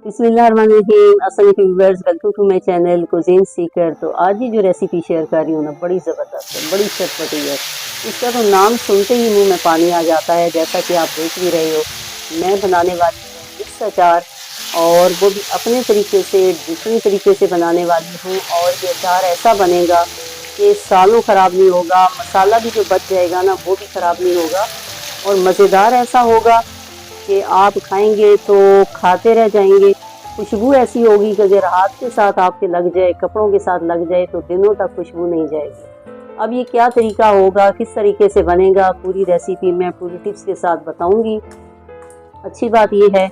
बिस्मिल्लाहिर्रहमानिर्रहीम। अस्सलाम वालेकुम viewers, welcome to my channel cuisine seeker. तो आज ही जो रेसिपी शेयर कर रही हूँ ना, बड़ी ज़बरदस्त है, बड़ी चटपटी है। इसका तो नाम सुनते ही मुंह में पानी आ जाता है। जैसा कि आप देख भी रहे हो, मैं बनाने वाली हूँ मिक्स अचार, और वो भी अपने तरीके से, डिफरेंट तरीके से बनाने वाली हूँ। और ये अचार ऐसा बनेगा कि सालों ख़राब नहीं होगा। मसाला भी जो बच जाएगा ना, वो भी ख़राब नहीं होगा, और मज़ेदार ऐसा होगा कि आप खाएंगे तो खाते रह जाएंगे। खुशबू ऐसी होगी कि अगर हाथ के साथ आपके लग जाए, कपड़ों के साथ लग जाए, तो दिनों तक खुशबू नहीं जाएगी। अब ये क्या तरीका होगा, किस तरीके से बनेगा, पूरी रेसिपी मैं पूरी टिप्स के साथ बताऊंगी। अच्छी बात ये है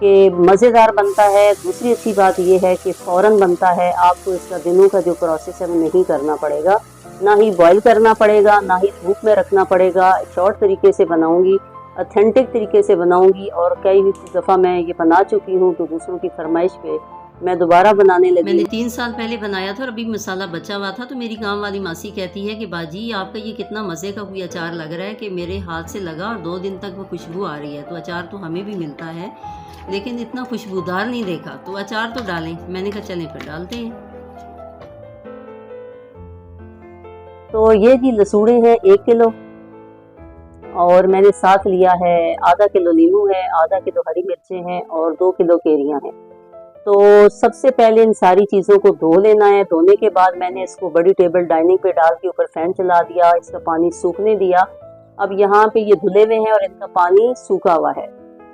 कि मज़ेदार बनता है। दूसरी अच्छी बात ये है कि फ़ौरन बनता है। आपको इसका दिनों का जो प्रोसेस है वो नहीं करना पड़ेगा, ना ही बॉईल करना पड़ेगा, ना ही धूप में रखना पड़ेगा। शॉर्ट तरीके से बनाऊंगी, ऑथेंटिक तरीके से बनाऊंगी, और कई दफ़ा मैं ये बना चुकी हूँ, तो दूसरों की फरमाइश पे मैं दोबारा बनाने लगी। मैंने 3 साल पहले बनाया था और अभी मसाला बचा हुआ था, तो मेरी गांव वाली मासी कहती है कि बाजी आपका ये कितना मज़े का कोई अचार लग रहा है कि मेरे हाथ से लगा और 2 दिन तक वो खुशबू आ रही है। तो अचार तो हमें भी मिलता है, लेकिन इतना खुशबूदार नहीं देखा, तो अचार तो डालें। मैंने कहा चलें फिर डालते हैं। तो ये जी लसूड़े हैं 1 किलो, और मैंने साथ लिया है आधा किलो नींबू है, आधा किलो हरी मिर्चें हैं, और 2 किलो केरियां हैं। तो सबसे पहले इन सारी चीज़ों को धो लेना है। धोने के बाद मैंने इसको बड़ी टेबल डाइनिंग पे डाल के ऊपर फैन चला दिया, इसका पानी सूखने दिया। अब यहाँ पे ये धुले हुए हैं और इनका पानी सूखा हुआ है।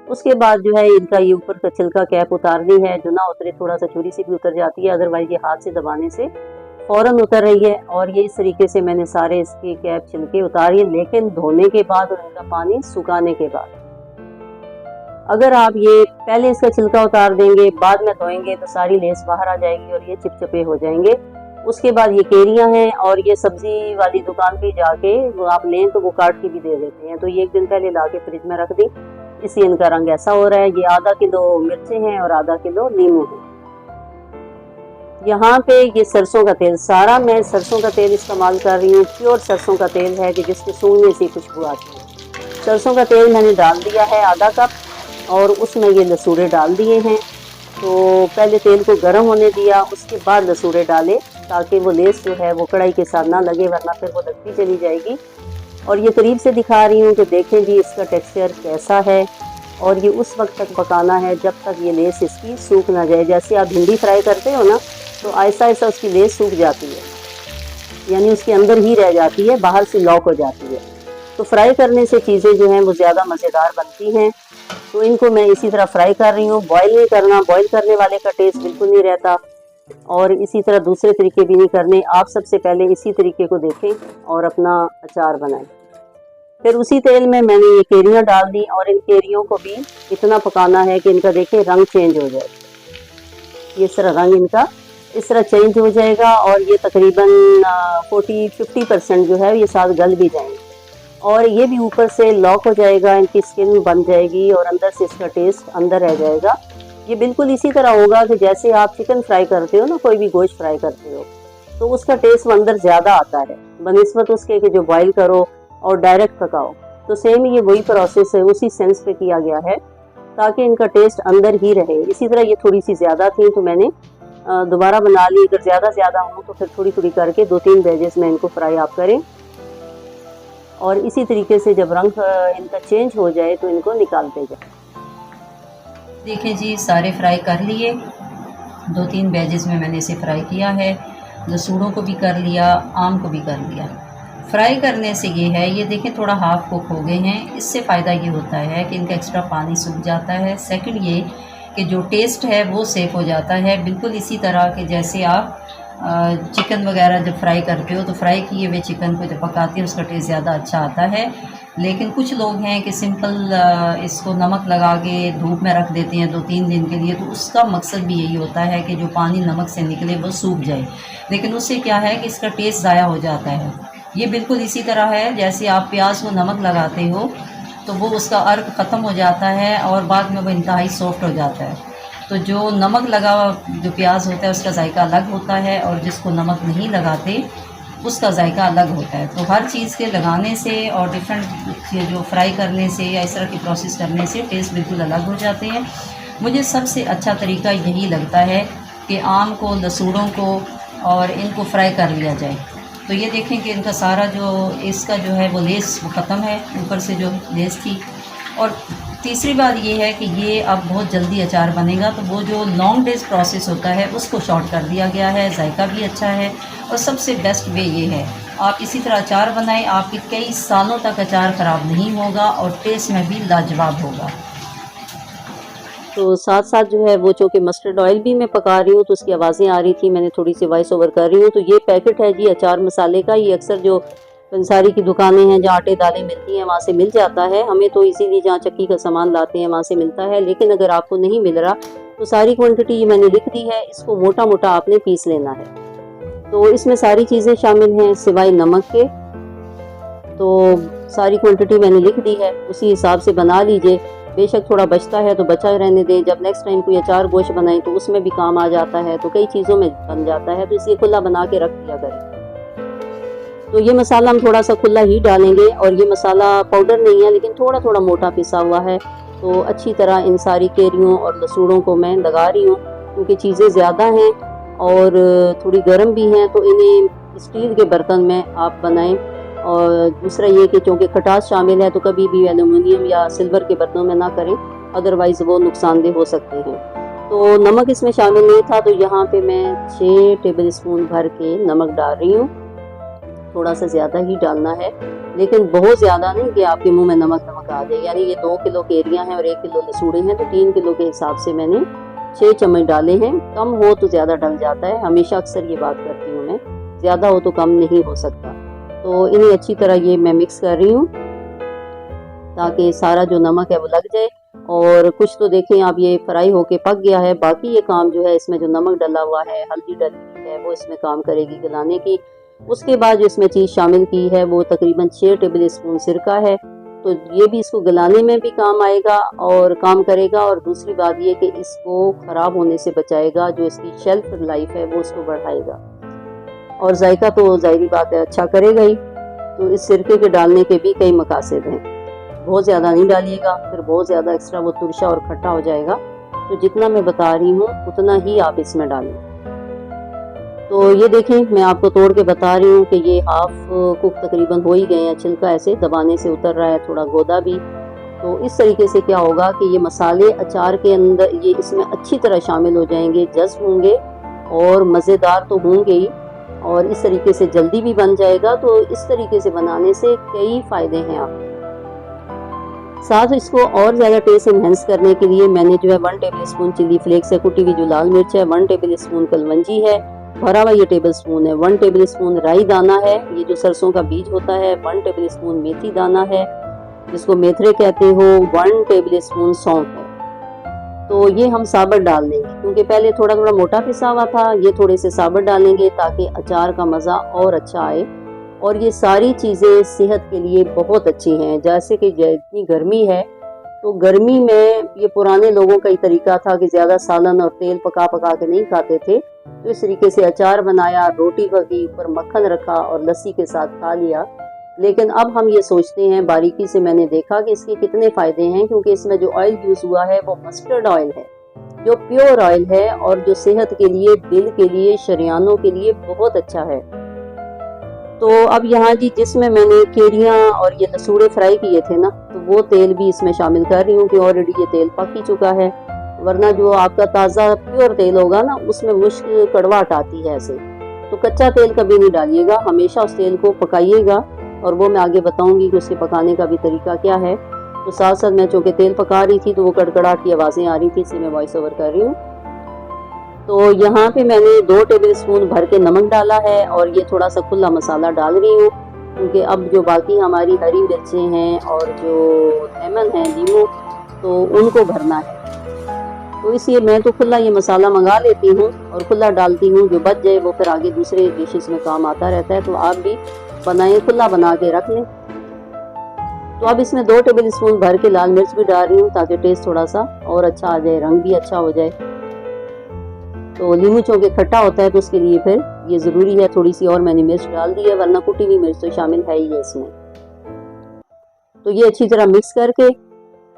उसके बाद जो है इनका ये ऊपर का छिलका कैप उतारनी है। जो ना उतरे, थोड़ा सा छुरी से भी उतर जाती है, अदरवाइज ये हाथ से दबाने से फ़ौरन उतर रही है। और ये इस तरीके से मैंने सारे इसके कैप छिलके उतारिए, लेकिन धोने के बाद और इनका पानी सुखाने के बाद। अगर आप ये पहले इसका छिलका उतार देंगे, बाद में धोएंगे, तो सारी लेस बाहर आ जाएगी और ये चिपचिपे हो जाएंगे। उसके बाद ये केरियां हैं, और ये सब्जी वाली दुकान पे जाके वो आप लें तो वो काट के भी दे देते हैं। तो ये 1 दिन पहले ला के फ्रिज में रख दी, इससे इनका रंग ऐसा हो रहा है। ये आधा किलो मिर्चें हैं और आधा किलो नींबू है। यहाँ पे ये सरसों का तेल, सारा मैं सरसों का तेल इस्तेमाल कर रही हूँ। प्योर सरसों का तेल है कि जिसके सूंघने से खुशबू आती है। सरसों का तेल मैंने डाल दिया है आधा कप, और उसमें ये लसूड़े डाल दिए हैं। तो पहले तेल को गर्म होने दिया, उसके बाद लसूड़े डाले, ताकि वो लेस जो है वो कढ़ाई के साथ ना लगे, वरना फिर वो लगती चली जाएगी। और ये करीब से दिखा रही हूँ कि देखें जी इसका टेक्सचर कैसा है। और ये उस वक्त तक पकाना है जब तक ये लेस इसकी सूख ना जाए। जैसे आप भिंडी फ्राई करते हो ना, तो ऐसा ऐसा उसकी लेस सूख जाती है, यानी उसके अंदर ही रह जाती है, बाहर से लॉक हो जाती है। तो फ्राई करने से चीज़ें जो हैं वो ज़्यादा मज़ेदार बनती हैं। तो इनको मैं इसी तरह फ्राई कर रही हूँ, बॉईल नहीं करना। बॉईल करने वाले का टेस्ट बिल्कुल नहीं रहता, और इसी तरह दूसरे तरीके भी नहीं करने। आप सबसे पहले इसी तरीके को देखें और अपना अचार बनाएं। फिर उसी तेल में मैंने ये केरियां डाल दी, और इन केरियों को भी इतना पकाना है कि इनका देखें रंग चेंज हो जाए। ये इस तरह रंग इनका इस तरह चेंज हो जाएगा, और ये तकरीबन 40-50% जो है ये साथ गल भी जाएंगे, और ये भी ऊपर से लॉक हो जाएगा, इनकी स्किन बन जाएगी, और अंदर से इसका टेस्ट अंदर रह जाएगा। ये बिल्कुल इसी तरह होगा कि जैसे आप चिकन फ्राई करते हो ना, कोई भी गोश्त फ्राई करते हो, तो उसका टेस्ट अंदर ज़्यादा आता है बनिस्बत उसके कि जो बॉईल करो और डायरेक्ट पकाओ। तो सेम ये वही प्रोसेस है, उसी सेंस पे किया गया है, ताकि इनका टेस्ट अंदर ही रहे। इसी तरह ये थोड़ी सी ज़्यादा थी, तो मैंने दोबारा बना ली। अगर ज़्यादा हो तो फिर थोड़ी थोड़ी करके 2-3 बैचेस में इनको फ्राई आप करें। और इसी तरीके से जब रंग इनका चेंज हो जाए तो इनको निकालते जाए। देखें जी, सारे फ्राई कर लिए। 2-3 बैचेस में मैंने इसे फ्राई किया है। लसूड़ों को भी कर लिया, आम को भी कर लिया। फ्राई करने से ये है, ये देखें थोड़ा हाफ कुक हो गए हैं। इससे फ़ायदा ये होता है कि इनका एक्स्ट्रा पानी सूख जाता है। सेकंड ये कि जो टेस्ट है वो सेव हो जाता है। बिल्कुल इसी तरह के जैसे आप चिकन वगैरह जब फ्राई करते हो, तो फ्राई किए हुए चिकन को जब पकाते हैं उसका टेस्ट ज़्यादा अच्छा आता है। लेकिन कुछ लोग हैं कि सिंपल इसको नमक लगा के धूप में रख देते हैं 2-3 दिन के लिए, तो उसका मकसद भी यही होता है कि जो पानी नमक से निकले वो सूख जाए। लेकिन उससे क्या है कि इसका टेस्ट ज़ाया हो जाता है। ये बिल्कुल इसी तरह है जैसे आप प्याज को नमक लगाते हो, तो वो उसका अर्क ख़त्म हो जाता है और बाद में वो इंतहाई सॉफ्ट हो जाता है। तो जो नमक लगा जो प्याज होता है उसका जायका अलग होता है, और जिसको नमक नहीं लगाते उसका जायका अलग होता है। तो हर चीज़ के लगाने से और डिफरेंट जो फ्राई करने से या इस तरह की प्रोसेस करने से टेस्ट बिल्कुल अलग हो जाते हैं। मुझे सबसे अच्छा तरीका यही लगता है कि आम को, लसूड़ों को और इनको फ्राई कर लिया जाए। तो ये देखें कि इनका सारा जो इसका जो है वो लेस वो ख़त्म है, ऊपर से जो लेस थी। और तीसरी बात ये है कि ये अब बहुत जल्दी अचार बनेगा, तो वो जो लॉन्ग डेज प्रोसेस होता है उसको शॉर्ट कर दिया गया है। जायका भी अच्छा है और सबसे बेस्ट वे ये है, आप इसी तरह अचार बनाएं, आपके कई सालों तक अचार ख़राब नहीं होगा और टेस्ट में भी लाजवाब होगा। तो साथ साथ जो है वो चूँकि मस्टर्ड ऑयल भी मैं पका रही हूँ तो उसकी आवाज़ें आ रही थी, मैंने थोड़ी सी वॉइस ओवर कर रही हूँ। तो ये पैकेट है जी अचार मसाले का, ये अक्सर जो पंसारी की दुकानें हैं जहाँ आटे दालें मिलती हैं वहाँ से मिल जाता है। हमें तो इसीलिए जहाँ चक्की का सामान लाते हैं वहाँ से मिलता है, लेकिन अगर आपको नहीं मिल रहा तो सारी क्वांटिटी ये मैंने लिख दी है, इसको मोटा मोटा आपने पीस लेना है। तो इसमें सारी चीज़ें शामिल हैं सिवाय नमक के। तो सारी क्वांटिटी मैंने लिख दी है, उसी हिसाब से बना लीजिए। बेशक थोड़ा बचता है तो बचा रहने दें, जब नेक्स्ट टाइम कोई अचार गोश्त बनाएं तो उसमें भी काम आ जाता है, तो कई चीज़ों में बन जाता है, तो इसलिए खुला बना के रख दिया करें। तो ये मसाला हम थोड़ा सा खुला ही डालेंगे और ये मसाला पाउडर नहीं है लेकिन थोड़ा थोड़ा मोटा पिसा हुआ है। तो अच्छी तरह इन सारी केरियों और लसूड़ों को मैं लगा रही हूँ, क्योंकि चीज़ें ज़्यादा हैं और थोड़ी गर्म भी हैं, तो इन्हें स्टील के बर्तन में आप बनाएं। और दूसरा ये कि चूँकि खटास शामिल है तो कभी भी एल्युमिनियम या सिल्वर के बर्तनों में ना करें, अदरवाइज़ वो नुकसानदेह हो सकते हैं। तो नमक इसमें शामिल नहीं था, तो यहाँ पे मैं 6 टेबल स्पून भर के नमक डाल रही हूँ। थोड़ा सा ज़्यादा ही डालना है, लेकिन बहुत ज़्यादा नहीं कि आपके मुंह में नमक नमक आ जाए। यानी ये 2 किलो केरियाँ हैं और 1 किलो लसूड़े हैं, तो 3 किलो के हिसाब से मैंने 6 चम्मच डाले हैं। कम हो तो ज़्यादा डल जाता है, हमेशा अक्सर ये बात करती हूँ मैं, ज़्यादा हो तो कम नहीं हो सकता। तो इन्हें अच्छी तरह ये मैं मिक्स कर रही हूँ ताकि सारा जो नमक है वो लग जाए। और कुछ तो देखें आप, ये फ्राई होके पक गया है, बाकी ये काम जो है इसमें जो नमक डला हुआ है, हल्दी डली है, वो इसमें काम करेगी गलाने की। उसके बाद जो इसमें चीज़ शामिल की है वो तकरीबन 6 टेबल स्पून सिरका है, तो ये भी इसको गलाने में भी काम आएगा और काम करेगा। और दूसरी बात ये कि इसको ख़राब होने से बचाएगा, जो इसकी शेल्फ लाइफ है वो उसको बढ़ाएगा। और जायका तो ज़ाहिरी बात है अच्छा करेगा ही। तो इस सिरके के डालने के भी कई मकासद हैं, बहुत ज़्यादा नहीं डालिएगा, फिर बहुत ज़्यादा एक्स्ट्रा वो तुरशा और खट्टा हो जाएगा। तो जितना मैं बता रही हूँ उतना ही आप इसमें डालें। तो ये देखें, मैं आपको तोड़ के बता रही हूँ कि ये हाफ कुक तकरीबन हो ही गए हैं, छिलका ऐसे दबाने से उतर रहा है, थोड़ा गोदा भी। तो इस तरीके से क्या होगा कि ये मसाले अचार के अंदर ये इसमें अच्छी तरह शामिल हो जाएंगे, जज्ब होंगे और मज़ेदार तो होंगे ही, और इस तरीके से जल्दी भी बन जाएगा। तो इस तरीके से बनाने से कई फ़ायदे हैं आपको। साथ इसको और ज़्यादा टेस्ट इन्हेंस करने के लिए मैंने जो है 1 टेबल स्पून चिली फ्लेक्स है, कुटी हुई जो लाल मिर्च है, 1 टेबल स्पून कलवंजी है, भरा हुआ ये टेबल स्पून है, 1 टेबल स्पून राई दाना है, ये जो सरसों का बीज होता है, 1 टेबल स्पून मेथी दाना है जिसको मेथरे कहते हो, 1 टेबल स्पून सौंफ है। तो ये हम साबुत डाल देंगे, क्योंकि पहले थोड़ा थोड़ा मोटा पिसा हुआ था, ये थोड़े से साबुत डालेंगे ताकि अचार का मज़ा और अच्छा आए। और ये सारी चीज़ें सेहत के लिए बहुत अच्छी हैं। जैसे कि इतनी गर्मी है, तो गर्मी में ये पुराने लोगों का ही तरीका था कि ज़्यादा सालन और तेल पका पका के नहीं खाते थे, तो इस तरीके से अचार बनाया, रोटी पकी, ऊपर मक्खन रखा और लस्सी के साथ खा लिया। लेकिन अब हम ये सोचते हैं, बारीकी से मैंने देखा कि इसके कितने फ़ायदे हैं, क्योंकि इसमें जो ऑयल यूज़ हुआ है वो मस्टर्ड ऑयल है, जो प्योर ऑयल है और जो सेहत के लिए, दिल के लिए, शरियानों के लिए बहुत अच्छा है। तो अब यहाँ जी जिसमें मैंने केरियाँ और ये लसूड़े फ्राई किए थे ना, तो वो तेल भी इसमें शामिल कर रही हूँ कि ऑलरेडी ये तेल पक ही चुका है। वरना जो आपका ताज़ा प्योर तेल होगा ना, उसमें मुश्क कड़वाहट आती है ऐसे। तो कच्चा तेल कभी नहीं डालिएगा, हमेशा उस तेल को पकाइएगा, और वो मैं आगे बताऊंगी कि उसके पकाने का भी तरीका क्या है। तो साथ साथ मैं चूँकि तेल पका रही थी तो वो कड़कड़ाहट की आवाज़ें आ रही थी, इसलिए मैं वॉइस ओवर कर रही हूँ। तो यहाँ पे मैंने 2 टेबल स्पून भर के नमक डाला है और ये थोड़ा सा खुला मसाला डाल रही हूँ, क्योंकि अब जो बाकी हमारी हरी मिर्चें हैं और जो लेमन है, नींबू, तो उनको भरना है। तो इसलिए मैं तो खुला ये मसाला मंगा लेती हूँ और खुला डालती हूँ, जो बच जाए वो फिर आगे दूसरे डिशेस में काम आता रहता है। तो आप भी बनाएं, खुला बना के रख लें। तो अब इसमें 2 टेबल स्पून भर के लाल मिर्च भी डाल रही हूँ ताकि टेस्ट थोड़ा सा और अच्छा आ जाए, रंग भी अच्छा हो जाए। तो नींबू चूँकि खट्टा होता है तो उसके लिए फिर ये ज़रूरी है, थोड़ी सी और मैंने मिर्च डाल दी है, वरना कुटी हुई मिर्च तो शामिल है ही है इसमें। तो ये अच्छी तरह मिक्स करके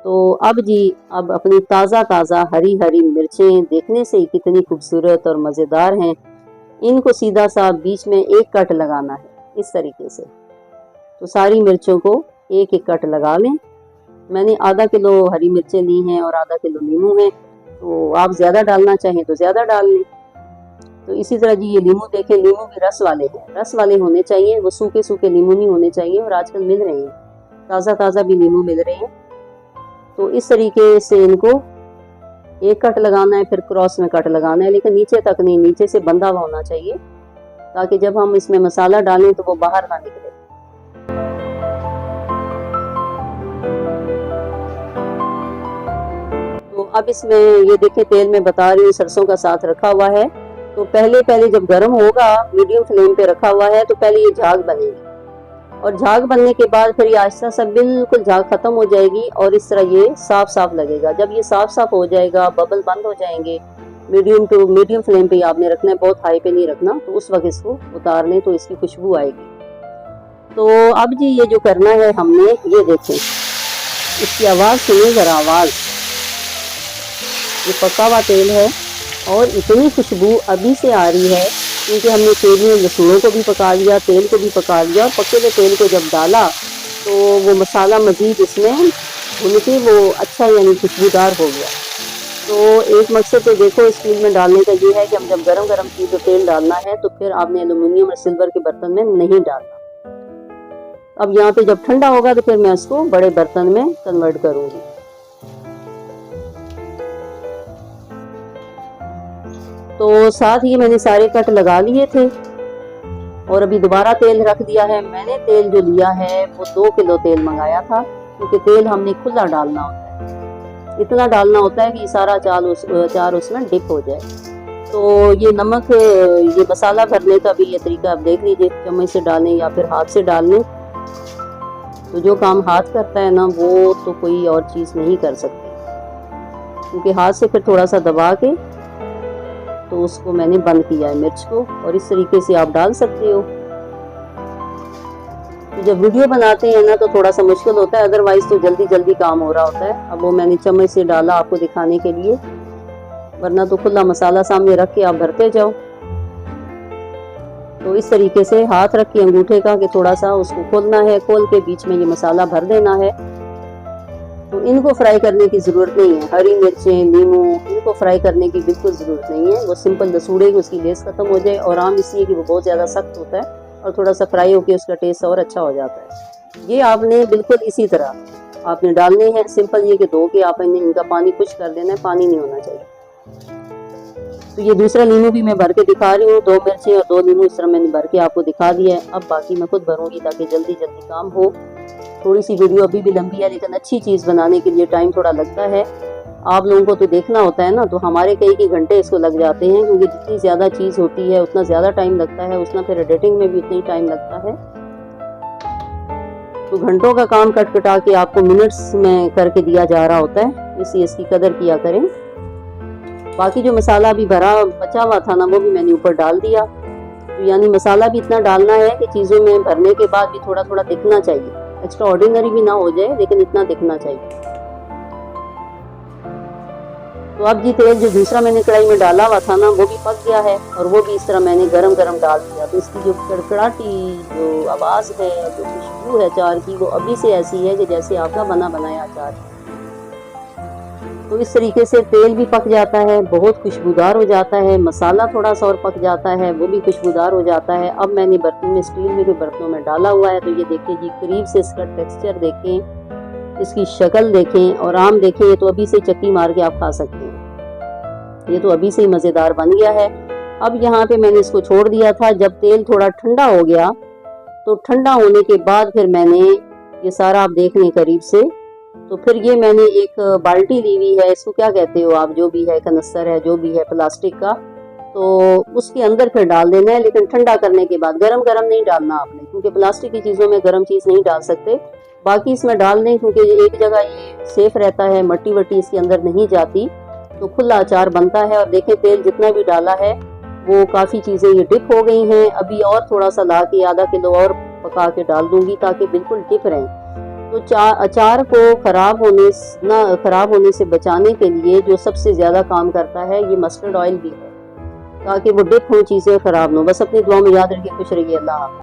तो अब अपनी ताज़ा ताज़ा हरी हरी मिर्चें देखने से ही कितनी खूबसूरत और मज़ेदार हैं, इनको सीधा सा बीच में एक कट लगाना है इस तरीके से। तो सारी मिर्चों को एक एक कट लगा लें। मैंने आधा किलो हरी मिर्चें ली हैं और आधा किलो नींबू है, तो आप ज़्यादा डालना चाहें तो ज़्यादा डाल लें। तो इसी तरह जी ये नींबू देखें, नींबू भी रस वाले हैं, रस वाले होने चाहिए, वो सूखे सूखे नींबू नहीं होने चाहिए। और आजकल मिल रहे हैं ताज़ा ताज़ा भी नींबू मिल रहे हैं। तो इस तरीके से इनको एक कट लगाना है, फिर क्रॉस में कट लगाना है, लेकिन नीचे तक नहीं, नीचे से बंधा हुआ होना चाहिए ताकि जब हम इसमें मसाला डालें तो वो बाहर ना निकले। तो अब इसमें ये देखें तेल में बता रही हूँ सरसों का साथ रखा हुआ है। तो पहले जब गर्म होगा, मीडियम फ्लेम पे रखा हुआ है, तो पहले ये झाग बनेगी और झाग बनने के बाद फिर ये आहिस्ता सा बिल्कुल झाग खत्म हो जाएगी और इस तरह ये साफ साफ लगेगा। जब ये साफ साफ हो जाएगा, बबल बंद हो जाएंगे, मीडियम फ्लेम पे आपने रखना है, बहुत हाई पे नहीं रखना। तो उस वक्त इसको उतार लें तो इसकी खुशबू आएगी। तो अब जी ये जो करना है हमने, ये देखें इसकी आवाज़ सुनिए ज़रा, आवाज़, ये पका हुआ तेल है और इतनी खुशबू अभी से आ रही है क्योंकि हमने तेल में लहसुनों को भी पका लिया, तेल को भी पका लिया। और पके हुए तेल को जब डाला तो वो मसाला मज़ीद इसमें भुन के वो अच्छा यानी खुशबूदार हो गया। तो एक मकसद तो देखो इस तेल में डालने का ये है कि हम जब गरम गरम चीज़ तो तेल डालना है तो फिर आपने एल्युमिनियम और सिल्वर के बर्तन में नहीं डालना। अब यहाँ पे जब ठंडा होगा तो फिर मैं इसको बड़े बर्तन में कन्वर्ट करूँगी। तो साथ ही मैंने सारे कट लगा लिए थे और अभी दोबारा तेल रख दिया है। मैंने तेल जो लिया है वो 2 किलो तेल मंगाया था क्योंकि तेल हमने खुला डालना होता है, इतना डालना होता है कि सारा अचार उसमें डिप हो जाए। तो ये नमक, ये मसाला भरने का भी ये तरीका आप देख लीजिए, चम्मच से डालें या फिर हाथ से डाल लें। तो जो काम हाथ करता है ना वो तो कोई और चीज़ नहीं कर सकती, क्योंकि हाथ से फिर थोड़ा सा दबा के तो उसको मैंने बंद किया है मिर्च को, और इस तरीके से आप डाल सकते हो। तो जब वीडियो बनाते हैं ना तो थोड़ा सा मुश्किल होता है, अदरवाइज तो जल्दी जल्दी काम हो रहा होता है। अब वो मैंने चम्मच से डाला आपको दिखाने के लिए, वरना तो खुला मसाला सामने रख के आप भरते जाओ। तो इस तरीके से हाथ रख के अंगूठे का कि थोड़ा सा उसको खोलना है, खोल के बीच में ये मसाला भर देना है। तो इनको फ्राई करने की ज़रूरत नहीं है, हरी मिर्चें, नींबू, इनको फ्राई करने की बिल्कुल ज़रूरत नहीं है। वो सिंपल लसूड़ेगी, उसकी लेस ख़त्म हो जाए। और आम इसलिए कि वो बहुत ज़्यादा सख्त होता है और थोड़ा सा फ्राई होकर उसका टेस्ट और अच्छा हो जाता है। ये आपने बिल्कुल इसी तरह आपने डालने हैं, सिंपल ये कि धो के आपने इनका पानी खुश कर देना है, पानी नहीं होना चाहिए। तो ये दूसरा नींबू भी मैं भर के दिखा रही हूँ, 2 मिर्चें और 2 नींबू इस तरह मैंने भर के आपको दिखा दिया है। अब बाकी मैं खुद भरूँगी ताकि जल्दी जल्दी काम हो। थोड़ी सी वीडियो अभी भी लंबी है, लेकिन अच्छी चीज़ बनाने के लिए टाइम थोड़ा लगता है। आप लोगों को तो देखना होता है ना, तो हमारे कई घंटे इसको लग जाते हैं, क्योंकि जितनी ज़्यादा चीज़ होती है उतना ज़्यादा टाइम लगता है, उतना फिर एडिटिंग में भी उतना ही टाइम लगता है। तो घंटों का काम कटा के आपको मिनट्स में करके दिया जा रहा होता है, इसलिए इसकी कदर किया करें। बाकी जो मसाला भी भरा बचा हुआ था ना वो भी मैंने ऊपर डाल दिया। तो यानी मसाला भी इतना डालना है कि चीज़ों में भरने के बाद भी थोड़ा थोड़ा दिखना चाहिए, एक्स्ट्रा ऑर्डिनरी भी ना हो जाए, लेकिन इतना दिखना चाहिए। तो अब जी तेल जो दूसरा मैंने कढ़ाई में डाला हुआ था ना वो भी पक गया है, और वो भी इस तरह मैंने गरम गरम डाल दिया। तो इसकी जो कड़कड़ाटी जो आवाज़ है, जो खुशबू है अचार की, वो अभी से ऐसी है कि जैसे आपका बना बनाया अचार। तो इस तरीके से तेल भी पक जाता है, बहुत खुशबूदार हो जाता है, मसाला थोड़ा सा और पक जाता है, वो भी खुशबूदार हो जाता है। अब मैंने बर्तन में, स्टील के बर्तनों में डाला हुआ है। तो ये देखिए जी, करीब से इसका टेक्सचर देखें, इसकी शक्ल देखें और आम देखें। ये तो अभी से चक्की मार के आप खा सकते हैं, ये तो अभी से ही मज़ेदार बन गया है। अब यहाँ पे मैंने इसको छोड़ दिया था। जब तेल थोड़ा ठंडा हो गया तो ठंडा होने के बाद फिर मैंने ये सारा आप देख लें करीब से। तो फिर ये मैंने एक बाल्टी ली हुई है, इसको क्या कहते हो आप, जो भी है, कनस्तर है, जो भी है प्लास्टिक का, तो उसके अंदर फिर डाल देना है, लेकिन ठंडा करने के बाद। गरम गरम नहीं डालना आपने, क्योंकि प्लास्टिक की चीज़ों में गरम चीज़ नहीं डाल सकते। बाकी इसमें डाल दें, क्योंकि एक जगह ये सेफ रहता है, मट्टी वट्टी इसके अंदर नहीं जाती, तो खुला अचार बनता है। और देखें तेल जितना भी डाला है वो काफ़ी चीज़ें ये डिप हो गई हैं। अभी और थोड़ा सा ला के आधा किलो और पका के डाल दूंगी ताकि बिल्कुल डिप रहें। तो अचार को खराब होने से बचाने के लिए जो सबसे ज़्यादा काम करता है ये मस्टर्ड ऑयल भी है, ताकि वो डिप हो, चीज़ें खराब ना हो। बस अपनी दुआ में याद रखिए। खुश रहिए। अल्लाह हाफ़िज़।